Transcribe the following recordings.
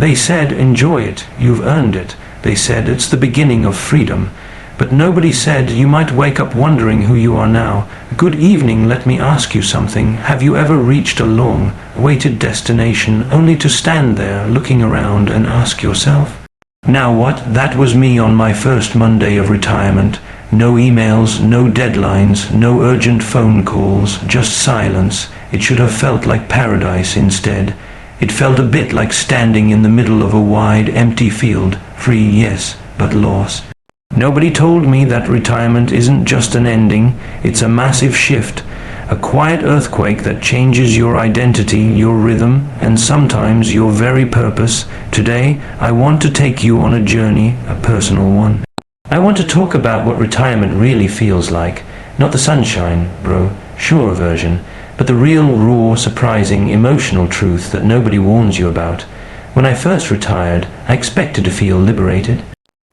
They said, enjoy it, you've earned it. They said, it's the beginning of freedom. But nobody said, you might wake up wondering who you are now. Good evening, let me ask you something. Have you ever reached a long, awaited destination only to stand there looking around and ask yourself, now what? That was me on my first Monday of retirement. No emails, no deadlines, no urgent phone calls, just silence. It should have felt like paradise instead. It felt a bit like standing in the middle of a wide, empty field, free, yes, but lost. Nobody told me that retirement isn't just an ending, it's a massive shift, a quiet earthquake that changes your identity, your rhythm, and sometimes your very purpose. Today, I want to take you on a journey, a personal one. I want to talk about what retirement really feels like. Not the sunshine, sure version, but the real, raw, surprising, emotional truth that nobody warns you about. When I first retired, I expected to feel liberated.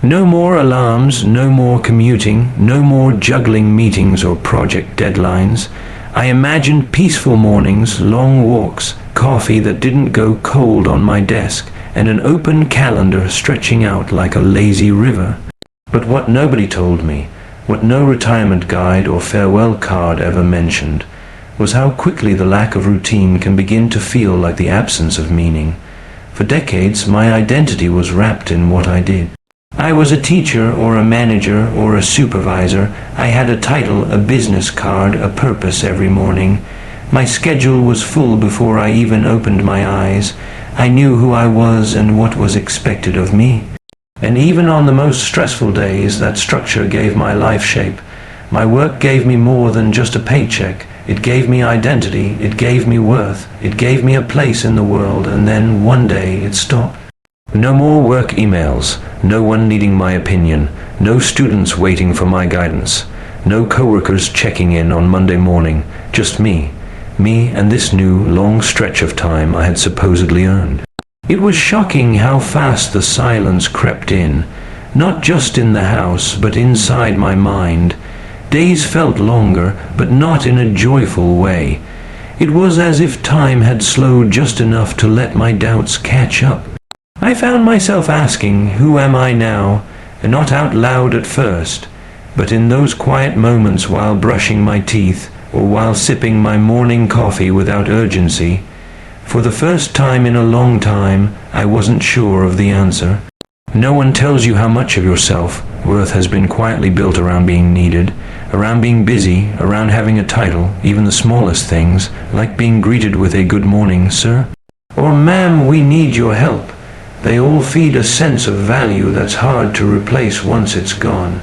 No more alarms, no more commuting, no more juggling meetings or project deadlines. I imagined peaceful mornings, long walks, coffee that didn't go cold on my desk, and an open calendar stretching out like a lazy river. But what nobody told me, what no retirement guide or farewell card ever mentioned, was how quickly the lack of routine can begin to feel like the absence of meaning. For decades, my identity was wrapped in what I did. I was a teacher or a manager or a supervisor. I had a title, a business card, a purpose every morning. My schedule was full before I even opened my eyes. I knew who I was and what was expected of me. And even on the most stressful days, that structure gave my life shape. My work gave me more than just a paycheck. It gave me identity. It gave me worth. It gave me a place in the world. And then one day it stopped. No more work emails, no one needing my opinion, no students waiting for my guidance, no coworkers checking in on Monday morning, just me and this new, long stretch of time I had supposedly earned. It was shocking how fast the silence crept in, not just in the house, but inside my mind. Days felt longer, but not in a joyful way. It was as if time had slowed just enough to let my doubts catch up. I found myself asking, who am I now? And not out loud at first, but in those quiet moments while brushing my teeth or while sipping my morning coffee without urgency. For the first time in a long time, I wasn't sure of the answer. No one tells you how much of your self-worth has been quietly built around being needed, around being busy, around having a title, even the smallest things, like being greeted with a good morning, sir, or ma'am, we need your help. They all feed a sense of value that's hard to replace once it's gone.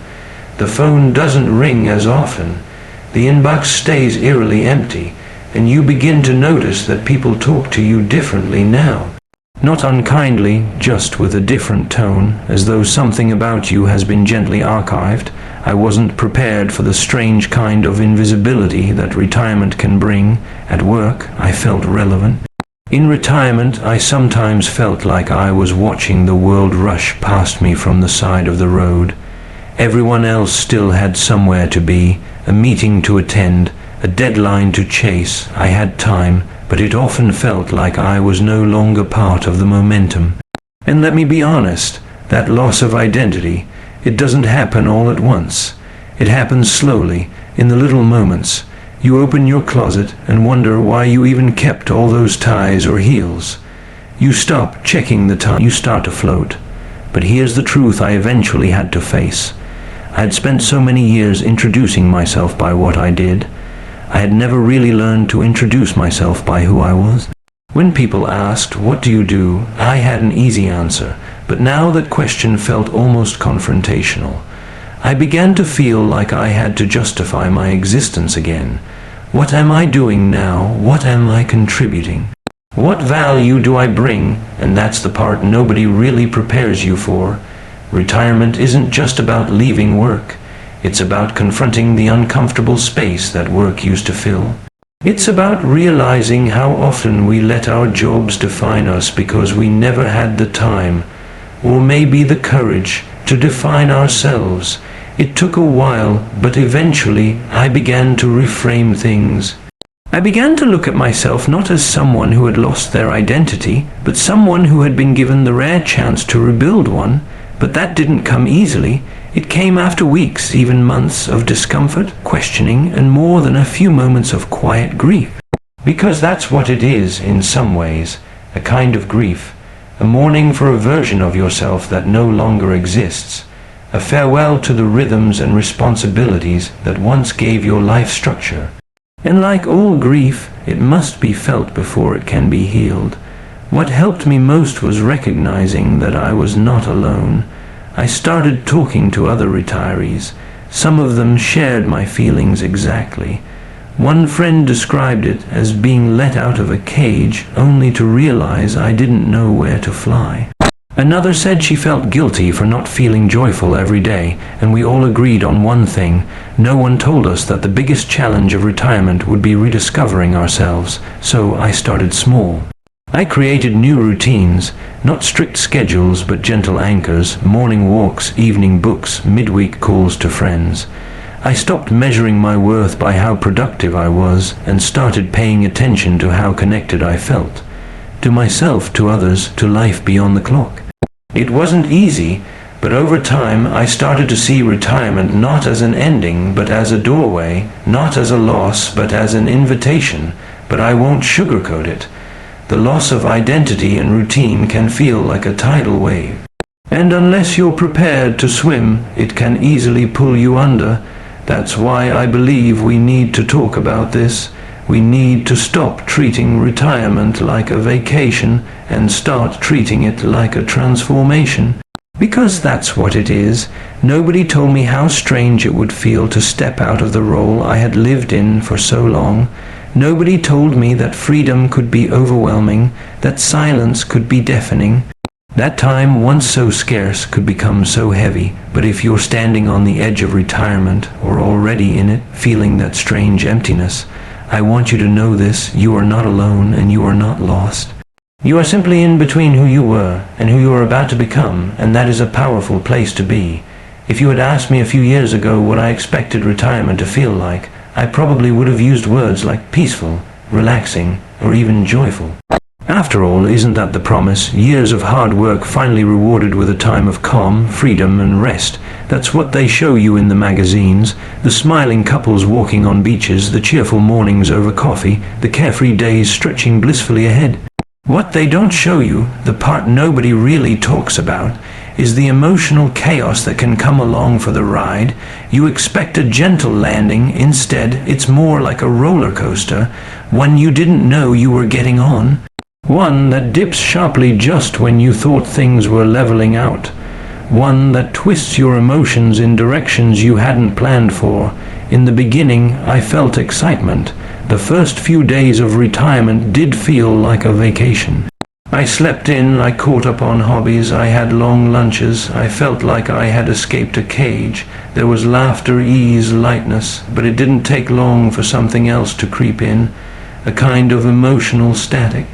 The phone doesn't ring as often. The inbox stays eerily empty, and you begin to notice that people talk to you differently now. Not unkindly, just with a different tone, as though something about you has been gently archived. I wasn't prepared for the strange kind of invisibility that retirement can bring. At work, I felt relevant. In retirement, I sometimes felt like I was watching the world rush past me from the side of the road. Everyone else still had somewhere to be, a meeting to attend, a deadline to chase. I had time, but it often felt like I was no longer part of the momentum. And let me be honest, that loss of identity, it doesn't happen all at once. It happens slowly, in the little moments. You open your closet and wonder why you even kept all those ties or heels. You stop checking the time, you start to float. But here's the truth I eventually had to face. I had spent so many years introducing myself by what I did. I had never really learned to introduce myself by who I was. When people asked, what do you do? I had an easy answer, but now that question felt almost confrontational. I began to feel like I had to justify my existence again. What am I doing now? What am I contributing? What value do I bring? And that's the part nobody really prepares you for. Retirement isn't just about leaving work. It's about confronting the uncomfortable space that work used to fill. It's about realizing how often we let our jobs define us because we never had the time, or maybe the courage, to define ourselves. It took a while, but eventually I began to reframe things. I began to look at myself not as someone who had lost their identity, but someone who had been given the rare chance to rebuild one. But that didn't come easily. It came after weeks, even months, of discomfort, questioning, and more than a few moments of quiet grief. Because that's what it is in some ways, a kind of grief, a mourning for a version of yourself that no longer exists, a farewell to the rhythms and responsibilities that once gave your life structure. And like all grief, it must be felt before it can be healed. What helped me most was recognizing that I was not alone. I started talking to other retirees. Some of them shared my feelings exactly. One friend described it as being let out of a cage only to realize I didn't know where to fly. Another said she felt guilty for not feeling joyful every day, and we all agreed on one thing. No one told us that the biggest challenge of retirement would be rediscovering ourselves, so I started small. I created new routines, not strict schedules but gentle anchors, morning walks, evening books, midweek calls to friends. I stopped measuring my worth by how productive I was and started paying attention to how connected I felt. To myself, to others, to life beyond the clock. It wasn't easy, but over time I started to see retirement not as an ending but as a doorway, not as a loss but as an invitation. But I won't sugarcoat it. The loss of identity and routine can feel like a tidal wave. And unless you're prepared to swim, it can easily pull you under. That's why I believe we need to talk about this. We need to stop treating retirement like a vacation and start treating it like a transformation. Because that's what it is. Nobody told me how strange it would feel to step out of the role I had lived in for so long. Nobody told me that freedom could be overwhelming, that silence could be deafening. That time, once so scarce, could become so heavy. But if you're standing on the edge of retirement, or already in it, feeling that strange emptiness, I want you to know this: you are not alone and you are not lost. You are simply in between who you were and who you are about to become, and that is a powerful place to be. If you had asked me a few years ago what I expected retirement to feel like, I probably would have used words like peaceful, relaxing, or even joyful. After all, isn't that the promise? Years of hard work finally rewarded with a time of calm, freedom, and rest. That's what they show you in the magazines. The smiling couples walking on beaches, the cheerful mornings over coffee, the carefree days stretching blissfully ahead. What they don't show you, the part nobody really talks about, is the emotional chaos that can come along for the ride. You expect a gentle landing. Instead, it's more like a roller coaster, one you didn't know you were getting on. One that dips sharply just when you thought things were leveling out. One that twists your emotions in directions you hadn't planned for. In the beginning, I felt excitement. The first few days of retirement did feel like a vacation. I slept in, I caught up on hobbies, I had long lunches, I felt like I had escaped a cage. There was laughter, ease, lightness, but it didn't take long for something else to creep in, a kind of emotional static.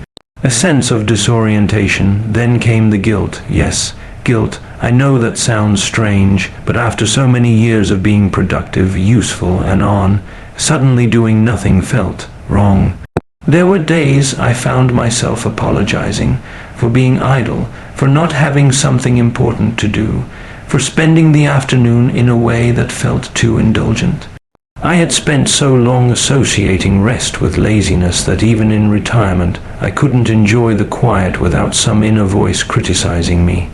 A sense of disorientation. Then came the guilt. Yes, guilt. I know that sounds strange, but after so many years of being productive, useful, and on, suddenly doing nothing felt wrong. There were days I found myself apologizing for being idle, for not having something important to do, for spending the afternoon in a way that felt too indulgent. I had spent so long associating rest with laziness that even in retirement I couldn't enjoy the quiet without some inner voice criticizing me.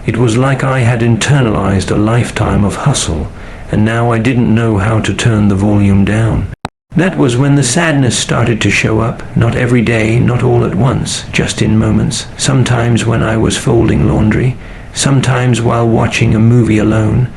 It was like I had internalized a lifetime of hustle, and now I didn't know how to turn the volume down. That was when the sadness started to show up, not every day, not all at once, just in moments, sometimes when I was folding laundry, sometimes while watching a movie alone,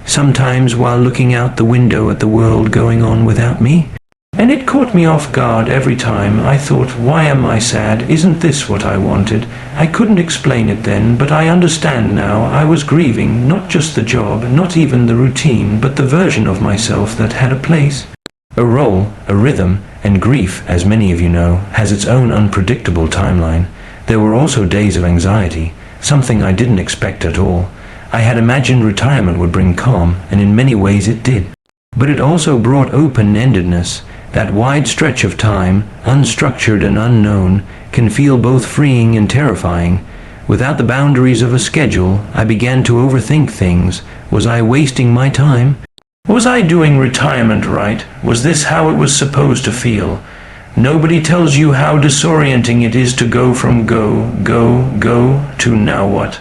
sometimes while looking out the window at the world going on without me. And it caught me off guard every time. I thought, why am I sad? Isn't this what I wanted? I couldn't explain it then, but I understand now. I was grieving, not just the job, not even the routine, but the version of myself that had a place, a role, a rhythm, and grief, as many of you know, has its own unpredictable timeline. There were also days of anxiety, something I didn't expect at all. I had imagined retirement would bring calm, and in many ways it did. But it also brought open-endedness. That wide stretch of time, unstructured and unknown, can feel both freeing and terrifying. Without the boundaries of a schedule, I began to overthink things. Was I wasting my time? Was I doing retirement right? Was this how it was supposed to feel? Nobody tells you how disorienting it is to go from go to now what?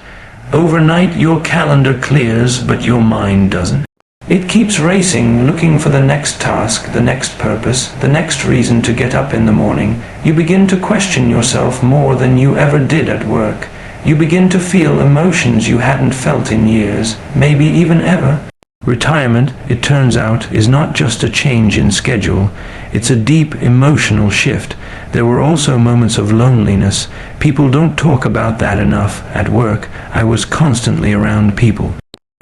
Overnight your calendar clears, but your mind doesn't. It keeps racing, looking for the next task, the next purpose, the next reason to get up in the morning. You begin to question yourself more than you ever did at work. You begin to feel emotions you hadn't felt in years, maybe even ever. Retirement, it turns out, is not just a change in schedule. It's a deep emotional shift. There were also moments of loneliness. People don't talk about that enough. At work, I was constantly around people.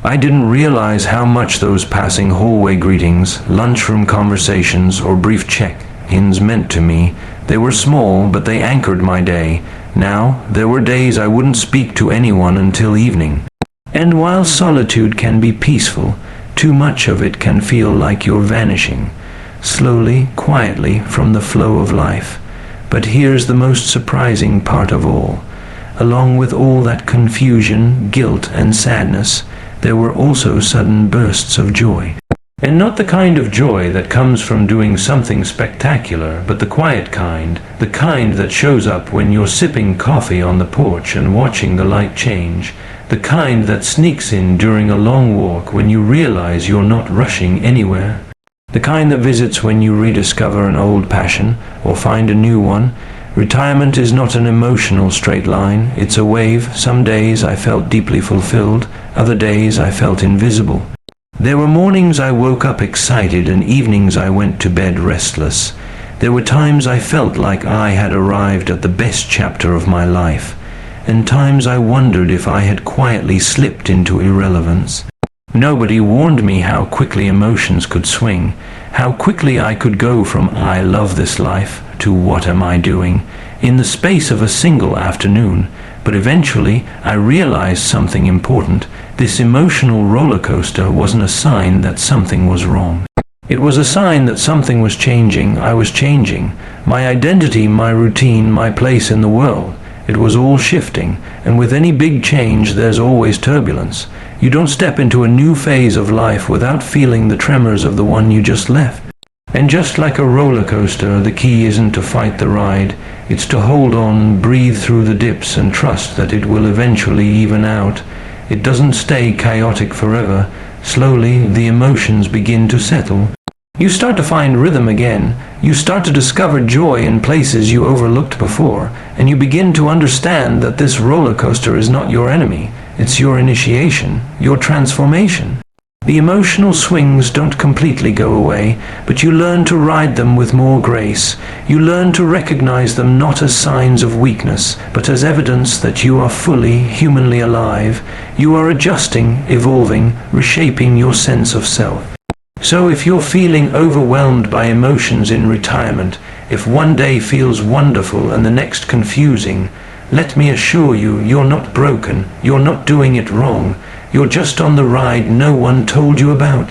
I didn't realize how much those passing hallway greetings, lunchroom conversations, or brief check-ins meant to me. They were small, but they anchored my day. Now, there were days I wouldn't speak to anyone until evening. And while solitude can be peaceful, too much of it can feel like you're vanishing, slowly, quietly, from the flow of life. But here's the most surprising part of all. Along with all that confusion, guilt, and sadness, there were also sudden bursts of joy. And not the kind of joy that comes from doing something spectacular, but the quiet kind, the kind that shows up when you're sipping coffee on the porch and watching the light change, the kind that sneaks in during a long walk when you realize you're not rushing anywhere, the kind that visits when you rediscover an old passion or find a new one. Retirement is not an emotional straight line, it's a wave. Some days I felt deeply fulfilled, other days I felt invisible. There were mornings I woke up excited and evenings I went to bed restless. There were times I felt like I had arrived at the best chapter of my life, and times I wondered if I had quietly slipped into irrelevance. Nobody warned me how quickly emotions could swing, how quickly I could go from "I love this life" to "what am I doing" in the space of a single afternoon. But eventually I realized something important. This emotional roller coaster wasn't a sign that something was wrong. It was a sign that something was changing. I was changing. My identity, my routine, my place in the world. It was all shifting, and with any big change there's always turbulence. You don't step into a new phase of life without feeling the tremors of the one you just left. And just like a roller coaster, the key isn't to fight the ride. It's to hold on, breathe through the dips, and trust that it will eventually even out. It doesn't stay chaotic forever. Slowly, the emotions begin to settle. You start to find rhythm again. You start to discover joy in places you overlooked before, and you begin to understand that this roller coaster is not your enemy. It's your initiation, your transformation. The emotional swings don't completely go away, but you learn to ride them with more grace. You learn to recognize them not as signs of weakness, but as evidence that you are fully, humanly alive. You are adjusting, evolving, reshaping your sense of self. So if you're feeling overwhelmed by emotions in retirement, if one day feels wonderful and the next confusing, let me assure you, you're not broken, you're not doing it wrong. You're just on the ride no one told you about.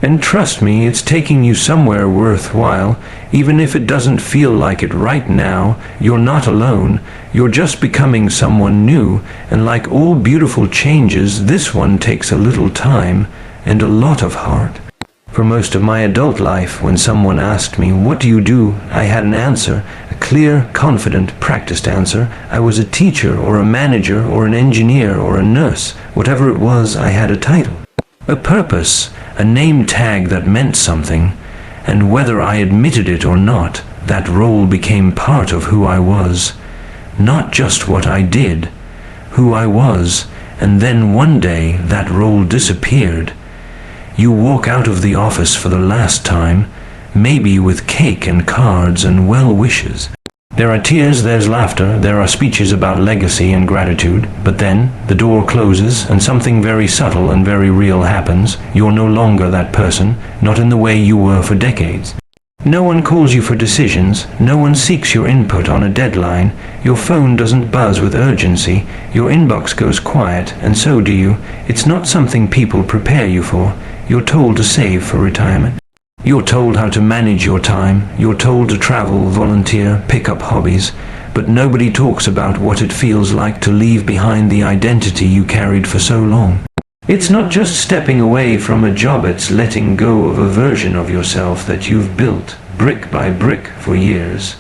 And trust me, it's taking you somewhere worthwhile. Even if it doesn't feel like it right now, you're not alone. You're just becoming someone new, and like all beautiful changes, this one takes a little time and a lot of heart. For most of my adult life, when someone asked me, "What do you do?" I had an answer, a clear, confident, practiced answer. I was a teacher or a manager or an engineer or a nurse. Whatever it was, I had a title, a purpose, a name tag that meant something. And whether I admitted it or not, that role became part of who I was. Not just what I did, who I was. And then one day, that role disappeared. You walk out of the office for the last time, maybe with cake and cards and well wishes. There are tears, there's laughter, there are speeches about legacy and gratitude, but then the door closes and something very subtle and very real happens. You're no longer that person, not in the way you were for decades. No one calls you for decisions, no one seeks your input on a deadline, your phone doesn't buzz with urgency, your inbox goes quiet, and so do you. It's not something people prepare you for. You're told to save for retirement. You're told how to manage your time, you're told to travel, volunteer, pick up hobbies, but nobody talks about what it feels like to leave behind the identity you carried for so long. It's not just stepping away from a job, it's letting go of a version of yourself that you've built, brick by brick, for years.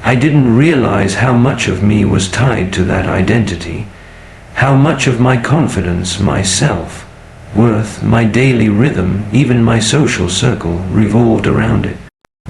I didn't realize how much of me was tied to that identity, how much of my confidence, my self-worth, my daily rhythm, even my social circle revolved around it.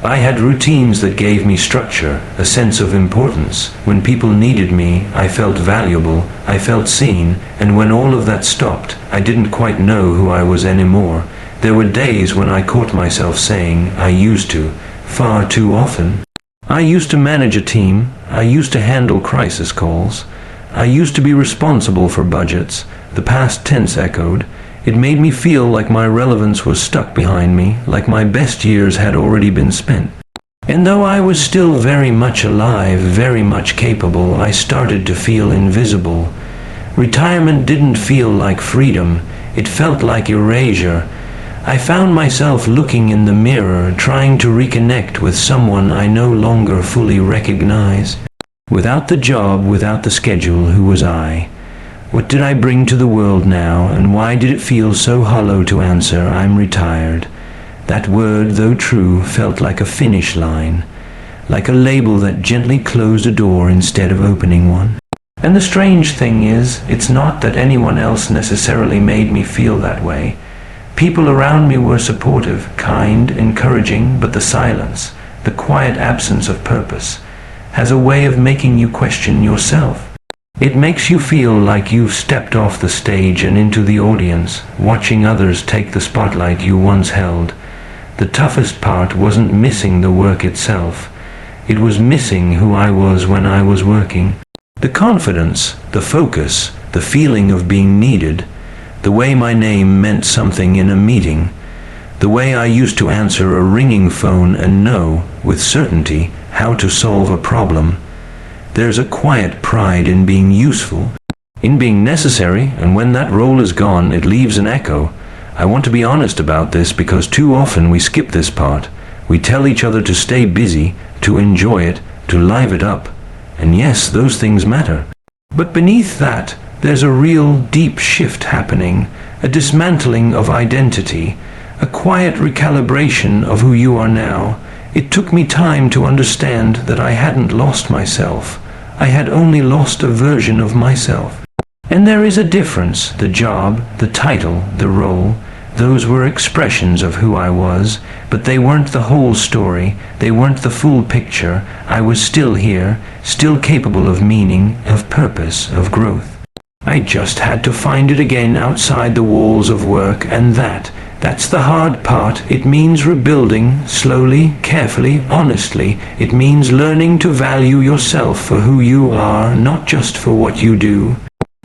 I had routines that gave me structure, a sense of importance. When people needed me, I felt valuable, I felt seen, and when all of that stopped, I didn't quite know who I was anymore. There were days when I caught myself saying, I used to, far too often. I used to manage a team, I used to handle crisis calls, I used to be responsible for budgets. The past tense echoed. It made me feel like my relevance was stuck behind me, like my best years had already been spent. And though I was still very much alive, very much capable, I started to feel invisible. Retirement didn't feel like freedom, it felt like erasure. I found myself looking in the mirror, trying to reconnect with someone I no longer fully recognized. Without the job, without the schedule, who was I? What did I bring to the world now, and why did it feel so hollow to answer, I'm retired? That word, though true, felt like a finish line, like a label that gently closed a door instead of opening one. And the strange thing is, it's not that anyone else necessarily made me feel that way. People around me were supportive, kind, encouraging, but the silence, the quiet absence of purpose, has a way of making you question yourself. It makes you feel like you've stepped off the stage and into the audience, watching others take the spotlight you once held. The toughest part wasn't missing the work itself. It was missing who I was when I was working. The confidence, the focus, the feeling of being needed, the way my name meant something in a meeting, the way I used to answer a ringing phone and know, with certainty, how to solve a problem. There's a quiet pride in being useful, in being necessary, and when that role is gone, it leaves an echo. I want to be honest about this because too often we skip this part. We tell each other to stay busy, to enjoy it, to live it up. And yes, those things matter. But beneath that, there's a real deep shift happening, a dismantling of identity, a quiet recalibration of who you are now. It took me time to understand that I hadn't lost myself. I had only lost a version of myself. And there is a difference. The job, the title, the role, those were expressions of who I was, but they weren't the whole story. They weren't the full picture. I was still here, still capable of meaning, of purpose, of growth. I just had to find it again outside the walls of work, and that's the hard part. It means rebuilding, slowly, carefully, honestly. It means learning to value yourself for who you are, not just for what you do.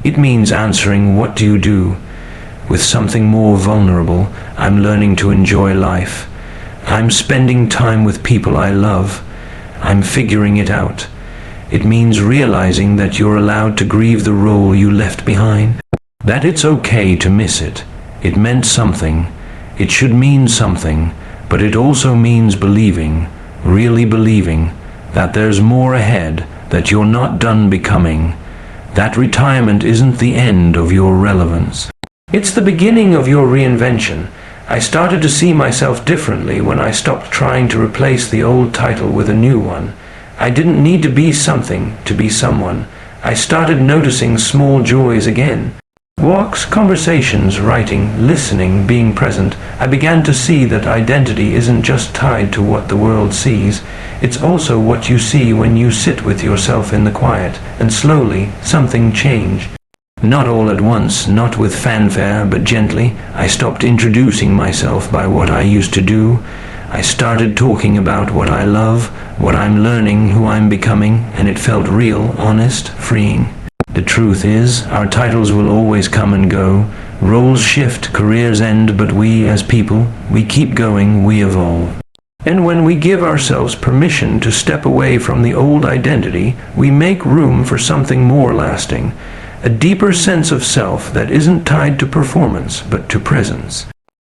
It means answering what do you do with something more vulnerable. I'm learning to enjoy life. I'm spending time with people I love. I'm figuring it out. It means realizing that you're allowed to grieve the role you left behind, that it's okay to miss it. It meant something. It should mean something, but it also means believing, really believing, that there's more ahead, that you're not done becoming, that retirement isn't the end of your relevance. It's the beginning of your reinvention. I started to see myself differently when I stopped trying to replace the old title with a new one. I didn't need to be something to be someone. I started noticing small joys again. Walks, conversations, writing, listening, being present. I began to see that identity isn't just tied to what the world sees. It's also what you see when you sit with yourself in the quiet, and slowly something changed. Not all at once, not with fanfare, but gently. I stopped introducing myself by what I used to do. I started talking about what I love, what I'm learning, who I'm becoming, and it felt real, honest, freeing. The truth is, our titles will always come and go. Roles shift, careers end, but we as people, we keep going, we evolve. And when we give ourselves permission to step away from the old identity, we make room for something more lasting, a deeper sense of self that isn't tied to performance, but to presence.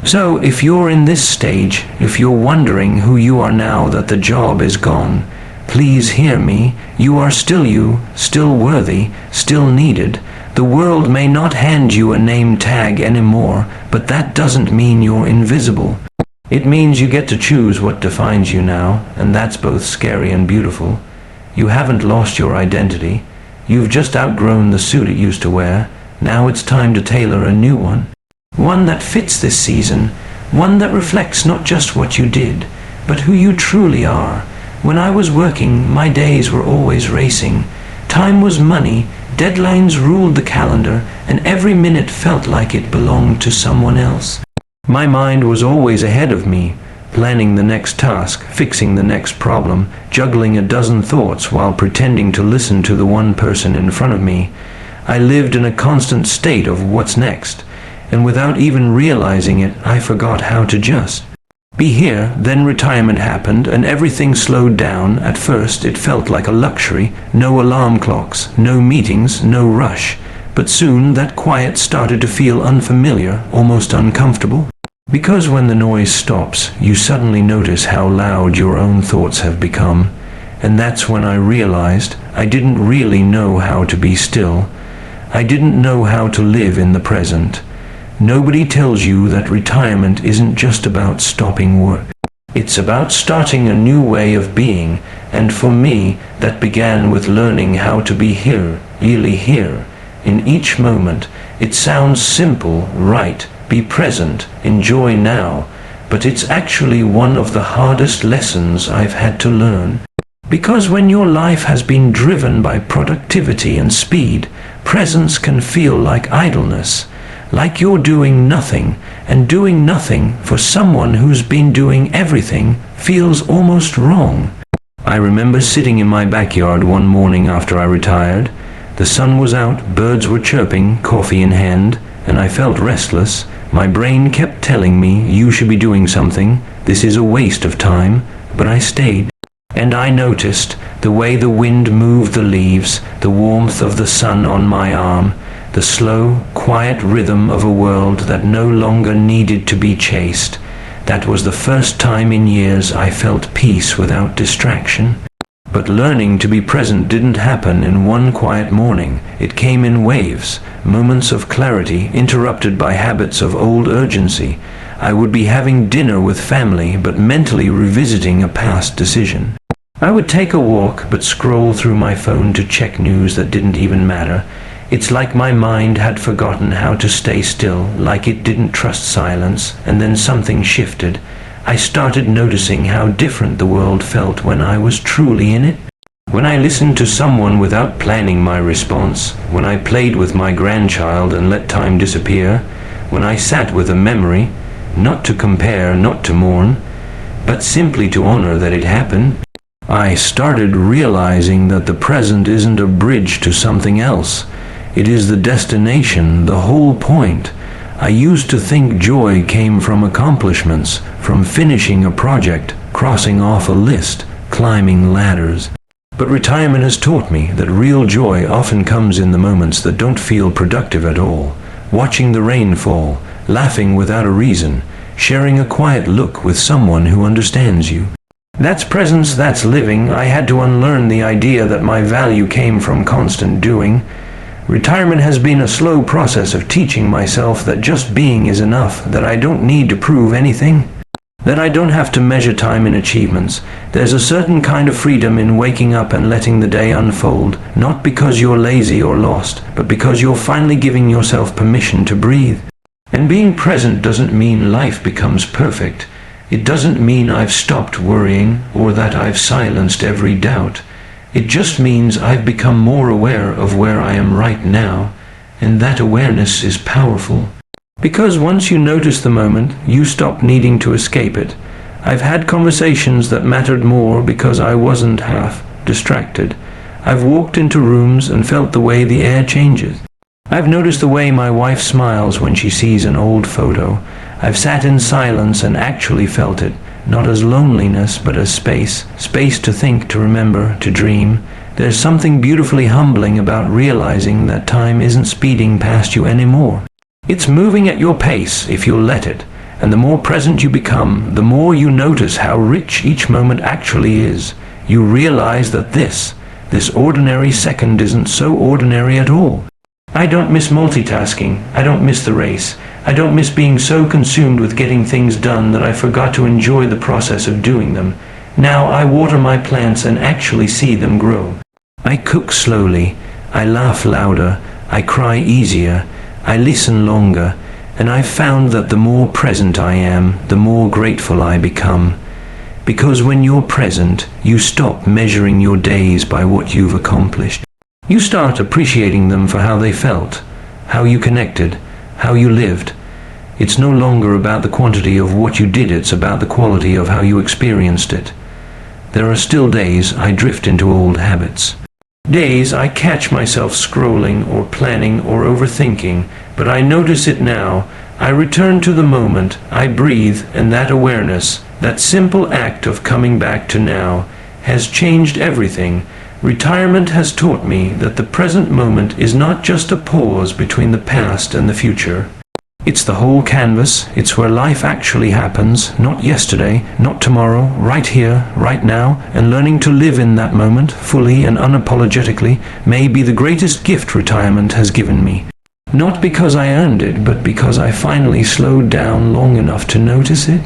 So if you're in this stage, if you're wondering who you are now that the job is gone, please hear me. You are still you, still worthy, still needed. The world may not hand you a name tag anymore, but that doesn't mean you're invisible. It means you get to choose what defines you now, and that's both scary and beautiful. You haven't lost your identity. You've just outgrown the suit it used to wear. Now it's time to tailor a new one. One that fits this season. One that reflects not just what you did, but who you truly are. When I was working, my days were always racing. Time was money, deadlines ruled the calendar, and every minute felt like it belonged to someone else. My mind was always ahead of me, planning the next task, fixing the next problem, juggling a dozen thoughts while pretending to listen to the one person in front of me. I lived in a constant state of what's next, and without even realizing it, I forgot how to just be here. Then retirement happened, and everything slowed down. At first, it felt like a luxury. No alarm clocks, no meetings, no rush. But soon, that quiet started to feel unfamiliar, almost uncomfortable. Because when the noise stops, you suddenly notice how loud your own thoughts have become. And that's when I realized I didn't really know how to be still. I didn't know how to live in the present. Nobody tells you that retirement isn't just about stopping work. It's about starting a new way of being, and for me, that began with learning how to be here, really here, in each moment. It sounds simple, right? Be present, enjoy now, but it's actually one of the hardest lessons I've had to learn. Because when your life has been driven by productivity and speed, presence can feel like idleness. Like you're doing nothing, and doing nothing for someone who's been doing everything feels almost wrong. I remember sitting in my backyard one morning after I retired. The sun was out, birds were chirping, coffee in hand, and I felt restless. My brain kept telling me, you should be doing something, this is a waste of time, but I stayed. And I noticed the way the wind moved the leaves, the warmth of the sun on my arm, the slow, quiet rhythm of a world that no longer needed to be chased. That was the first time in years I felt peace without distraction. But learning to be present didn't happen in one quiet morning. It came in waves, moments of clarity interrupted by habits of old urgency. I would be having dinner with family, but mentally revisiting a past decision. I would take a walk, but scroll through my phone to check news that didn't even matter. It's like my mind had forgotten how to stay still, like it didn't trust silence, and then something shifted. I started noticing how different the world felt when I was truly in it. When I listened to someone without planning my response, when I played with my grandchild and let time disappear, when I sat with a memory, not to compare, not to mourn, but simply to honor that it happened, I started realizing that the present isn't a bridge to something else. It is the destination, the whole point. I used to think joy came from accomplishments, from finishing a project, crossing off a list, climbing ladders. But retirement has taught me that real joy often comes in the moments that don't feel productive at all. Watching the rain fall, laughing without a reason, sharing a quiet look with someone who understands you. That's presence, that's living. I had to unlearn the idea that my value came from constant doing. Retirement has been a slow process of teaching myself that just being is enough, that I don't need to prove anything, that I don't have to measure time in achievements. There's a certain kind of freedom in waking up and letting the day unfold, not because you're lazy or lost, but because you're finally giving yourself permission to breathe. And being present doesn't mean life becomes perfect. It doesn't mean I've stopped worrying or that I've silenced every doubt. It just means I've become more aware of where I am right now, and that awareness is powerful. Because once you notice the moment, you stop needing to escape it. I've had conversations that mattered more because I wasn't half distracted. I've walked into rooms and felt the way the air changes. I've noticed the way my wife smiles when she sees an old photo. I've sat in silence and actually felt it. Not as loneliness, but as space. Space to think, to remember, to dream. There's something beautifully humbling about realizing that time isn't speeding past you anymore. It's moving at your pace if you'll let it. And the more present you become, the more you notice how rich each moment actually is. You realize that this ordinary second isn't so ordinary at all. I don't miss multitasking. I don't miss the race. I don't miss being so consumed with getting things done that I forgot to enjoy the process of doing them. Now I water my plants and actually see them grow. I cook slowly. I laugh louder. I cry easier. I listen longer. And I've found that the more present I am, the more grateful I become. Because when you're present, you stop measuring your days by what you've accomplished. You start appreciating them for how they felt, how you connected, how you lived. It's no longer about the quantity of what you did, it's about the quality of how you experienced it. There are still days I drift into old habits. Days I catch myself scrolling or planning or overthinking, but I notice it now. I return to the moment, I breathe, and that awareness, that simple act of coming back to now, has changed everything. Retirement has taught me that the present moment is not just a pause between the past and the future. It's the whole canvas. It's where life actually happens, not yesterday, not tomorrow, right here, right now, and learning to live in that moment, fully and unapologetically, may be the greatest gift retirement has given me. Not because I earned it, but because I finally slowed down long enough to notice it.